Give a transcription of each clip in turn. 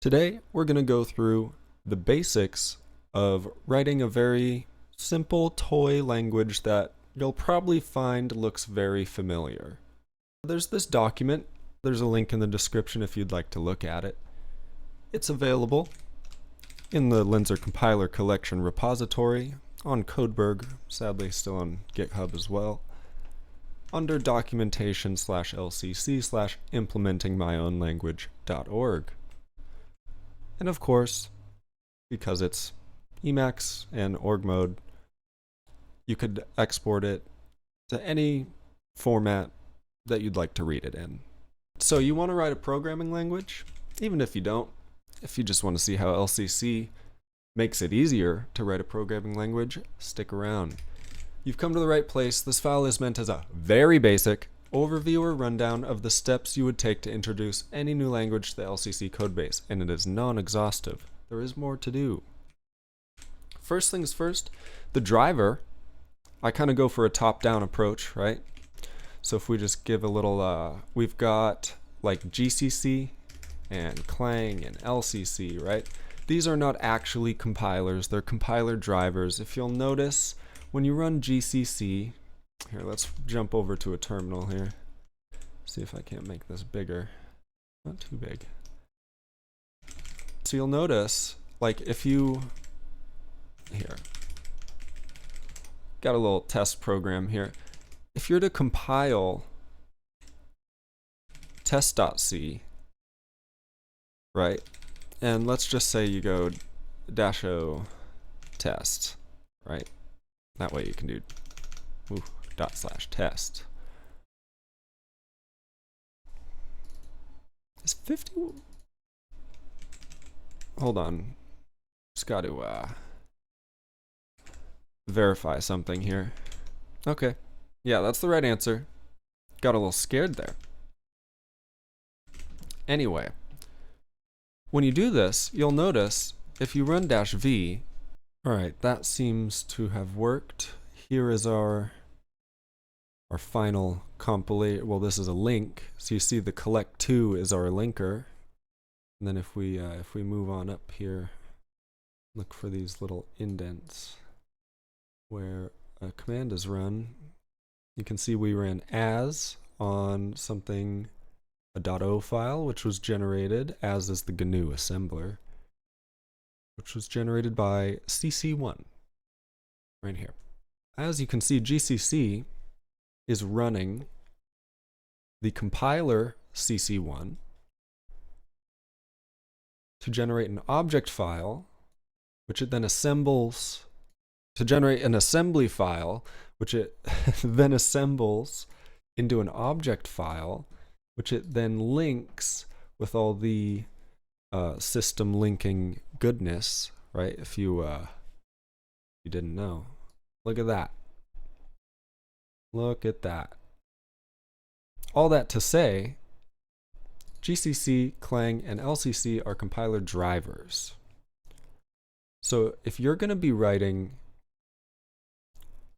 Today, we're going to go through the basics of writing a very simple toy language that you'll probably find looks very familiar. There's this document. There's a link in the description if you'd like to look at it. It's available in the Lensor Compiler Collection repository on Codeberg, sadly still on GitHub as well, under documentation/LCC/implementingmyownlanguage.org. And of course, because it's Emacs and org mode, you could export it to any format that you'd like to read it in. So you want to write a programming language? Even if you don't, if you just want to see how LCC makes it easier to write a programming language, stick around. You've come to the right place. This file is meant as a very basic overview or rundown of the steps you would take to introduce any new language to the LCC codebase, and it is non-exhaustive. There is more to do. First things first, the driver, I kind of go for a top-down approach, right? So if we just give a little, we've got like GCC and Clang and LCC, right? These are not actually compilers, they're compiler drivers. If you'll notice, when you run GCC, here, let's jump over to a terminal here. See if I can't make this bigger. Not too big. So you'll notice, like if you, here, got a little test program here. If you're to compile test.c, right? And let's just say you go -o test, right? That way you can do /test. Is 50? Hold on. Just got to verify something here. Okay. Yeah, that's the right answer. Got a little scared there. Anyway, when you do this, you'll notice if you run -v, alright, that seems to have worked. Here is our final compilation. Well, this is a link. So you see the collect2 is our linker. And then if we move on up here, look for these little indents where a command is run. You can see we ran as on something, a .o file, which was generated, as is the GNU assembler, which was generated by CC1, right here. As you can see, GCC is running the compiler CC1 to generate an object file, which it then assembles to generate an assembly file, which it then assembles into an object file, which it then links with all the system linking goodness, right? If you didn't know, look at that. Look at that. All that to say, GCC, Clang, and LCC are compiler drivers. So if you're going to be writing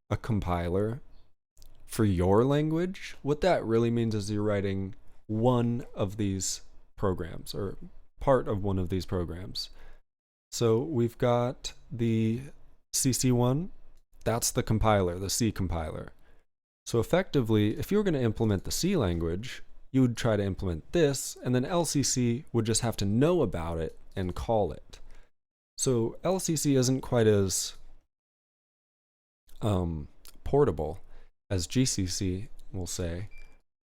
a compiler for your language, what that really means is you're writing one of these programs, or part of one of these programs. So we've got the CC1, that's the compiler, the C compiler. So effectively, if you were going to implement the C language, you would try to implement this, and then LCC would just have to know about it and call it. So LCC isn't quite as portable as GCC, we'll say.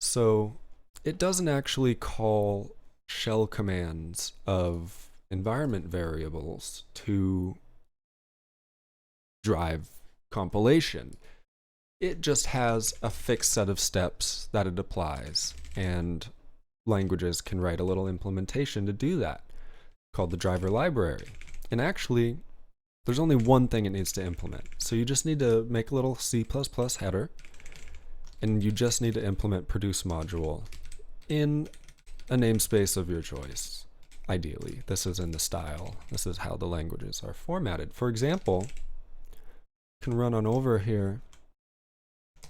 So it doesn't actually call shell commands of environment variables to drive compilation. It just has a fixed set of steps that it applies, and languages can write a little implementation to do that, called the driver library. And actually, there's only one thing it needs to implement. So you just need to make a little C++ header, and you just need to implement produce module in a namespace of your choice. Ideally, this is in the style. This is how the languages are formatted. For example, you can run on over here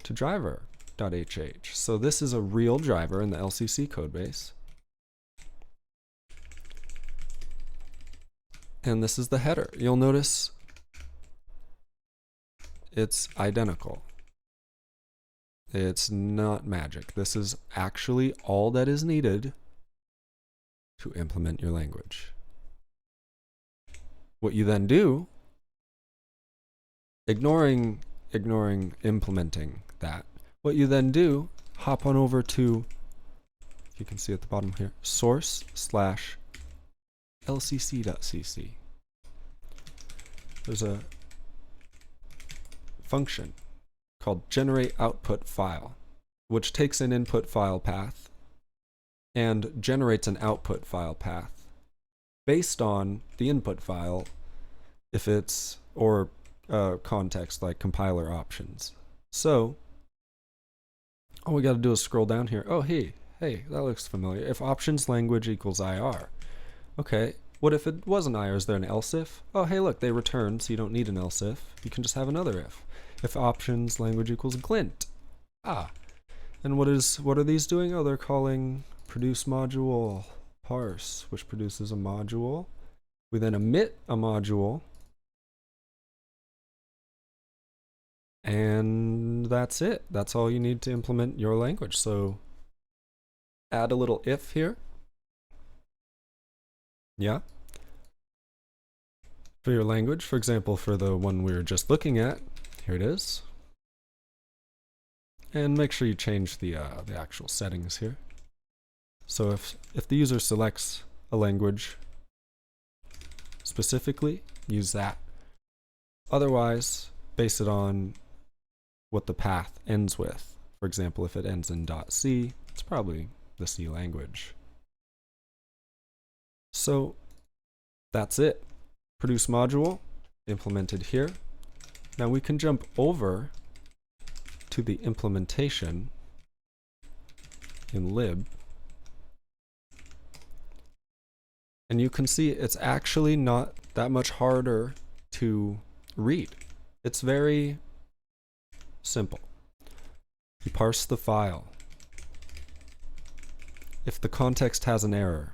to driver.hh. So this is a real driver in the LCC codebase. And this is the header. You'll notice it's identical. It's not magic. This is actually all that is needed to implement your language. What you then do, ignoring implementing that, what you then do, hop on over to, if you can see at the bottom here, source/lcc.cc. There's a function called generate output file, which takes an input file path and generates an output file path based on the input file, if it's, or context like compiler options. So all we got to do is scroll down here. Oh, hey, that looks familiar. If options language equals IR. Okay, what if it wasn't IR? Is there an else if? Oh, hey, look, they return, so you don't need an else if. You can just have another if. If options language equals glint. Ah, and what are these doing? Oh, they're calling produce module parse, which produces a module. We then emit a module, and that's it. That's all you need to implement your language. So add a little if here. Yeah. For your language, for example, for the one we were just looking at, here it is. And make sure you change the actual settings here. So if the user selects a language specifically, use that. Otherwise, base it on what the path ends with. For example, if it ends in .c, it's probably the C language. So that's it. Produce module implemented here. Now we can jump over to the implementation in lib. And you can see it's actually not that much harder to read. It's very simple. You parse the file. If the context has an error,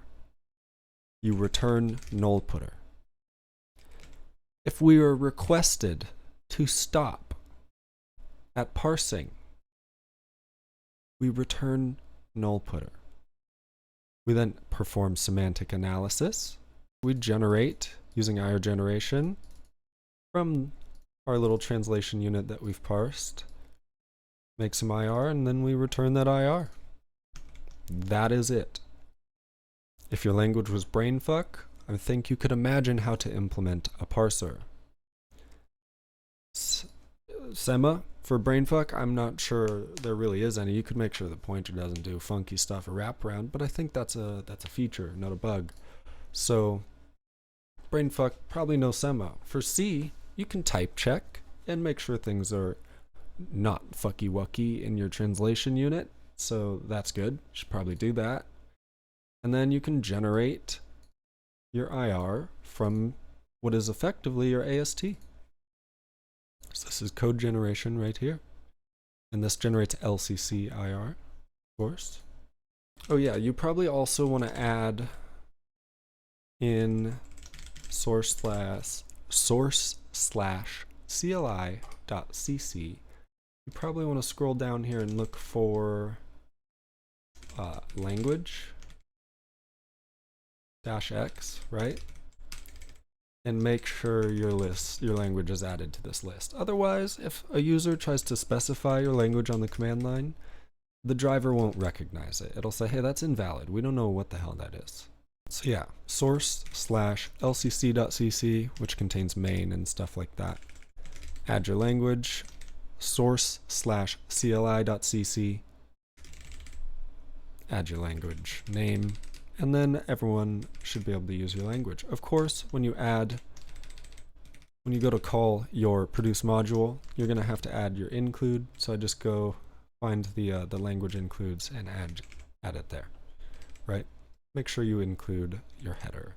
you return null putter. If we are requested to stop at parsing, we return null putter. We then perform semantic analysis. We generate, using IR generation, from our little translation unit that we've parsed, make some IR, and then we return that IR. That is it. If your language was brainfuck, I think you could imagine how to implement a parser. Sema for brainfuck, I'm not sure there really is any. You could make sure the pointer doesn't do funky stuff or wraparound, but I think that's a feature, not a bug. So brainfuck, probably no Sema. For C, you can type check and make sure things are not fucky-wucky in your translation unit. So that's good. You should probably do that. And then you can generate your IR from what is effectively your AST. So this is code generation right here. And this generates LCC IR, of course. Oh yeah, you probably also want to add in source/cli.cc. You probably want to scroll down here and look for language -x, right? And make sure your language is added to this list. Otherwise, if a user tries to specify your language on the command line, the driver won't recognize it. It'll say, hey, that's invalid. We don't know what the hell that is. So yeah, source/lcc.cc, which contains main and stuff like that. Add your language, source/cli.cc, add your language name, and then everyone should be able to use your language. Of course, when you go to call your produce module, you're going to have to add your include. So I just go find the language includes and add it there, right? Make sure you include your header.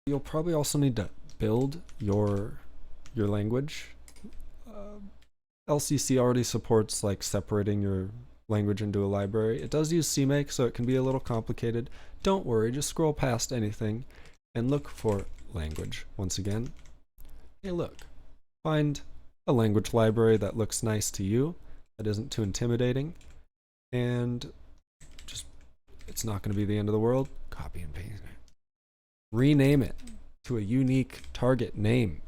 You'll probably also need to build your language. LCC already supports like separating your language into a library. It does use CMake, so it can be a little complicated. Don't worry, just scroll past anything and look for language. Once again, hey look, find a language library that looks nice to you, that isn't too intimidating, and just, it's not going to be the end of the world. Copy and paste it. Rename it to a unique target name.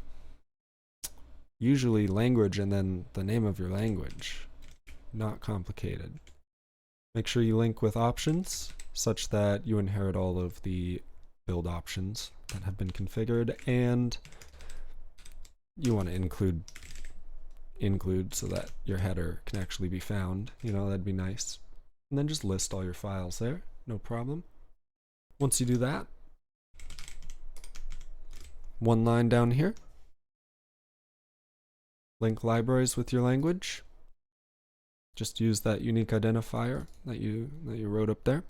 Usually language and then the name of your language. Not complicated. Make sure you link with options such that you inherit all of the build options that have been configured, and you want to include so that your header can actually be found. You know, that'd be nice. And then just list all your files there, no problem. Once you do that, one line down here, link libraries with your language. Just use that unique identifier that you wrote up there.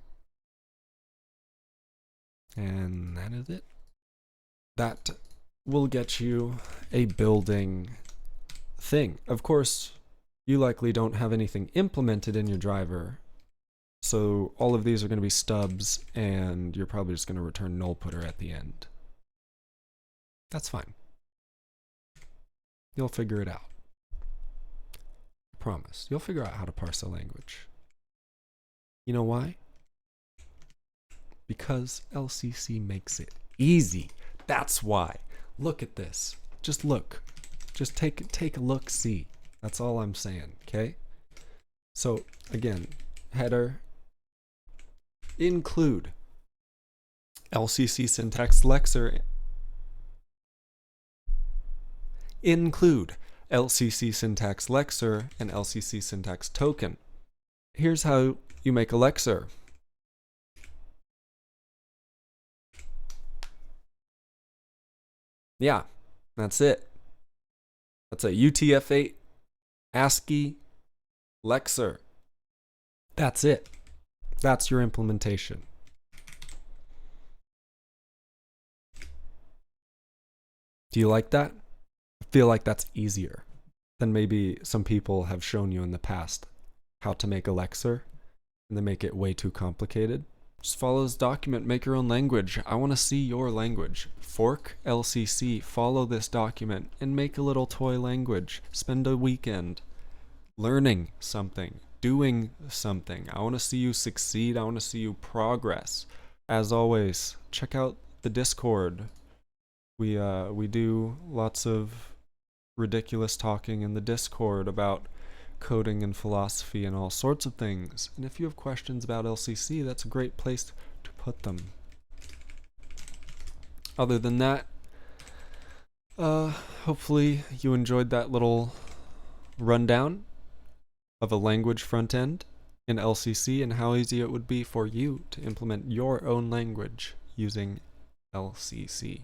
And that is it. That will get you a building thing. Of course, you likely don't have anything implemented in your driver, so all of these are going to be stubs, and you're probably just going to return null putter at the end. That's fine. You'll figure it out. I promise. You'll figure out how to parse a language. You know why? Because LCC makes it easy. That's why. Look at this. Just look. Just take a look, see. That's all I'm saying, okay? So again, header, include LCC syntax lexer, include LCC syntax lexer and LCC syntax token. Here's how you make a lexer. Yeah, that's it. That's a UTF-8 ASCII lexer. That's it. That's your implementation. Do you like that? I feel like that's easier than maybe some people have shown you in the past how to make a lexer, and they make it way too complicated. Just follow this document, make your own language. I want to see your language. Fork LCC, follow this document, and make a little toy language. Spend a weekend learning something, doing something. I want to see you succeed. I want to see you progress. As always, check out the Discord. We do lots of ridiculous talking in the Discord about coding and philosophy and all sorts of things. And if you have questions about LCC, that's a great place to put them. Other than that, hopefully you enjoyed that little rundown of a language front end in LCC and how easy it would be for you to implement your own language using LCC.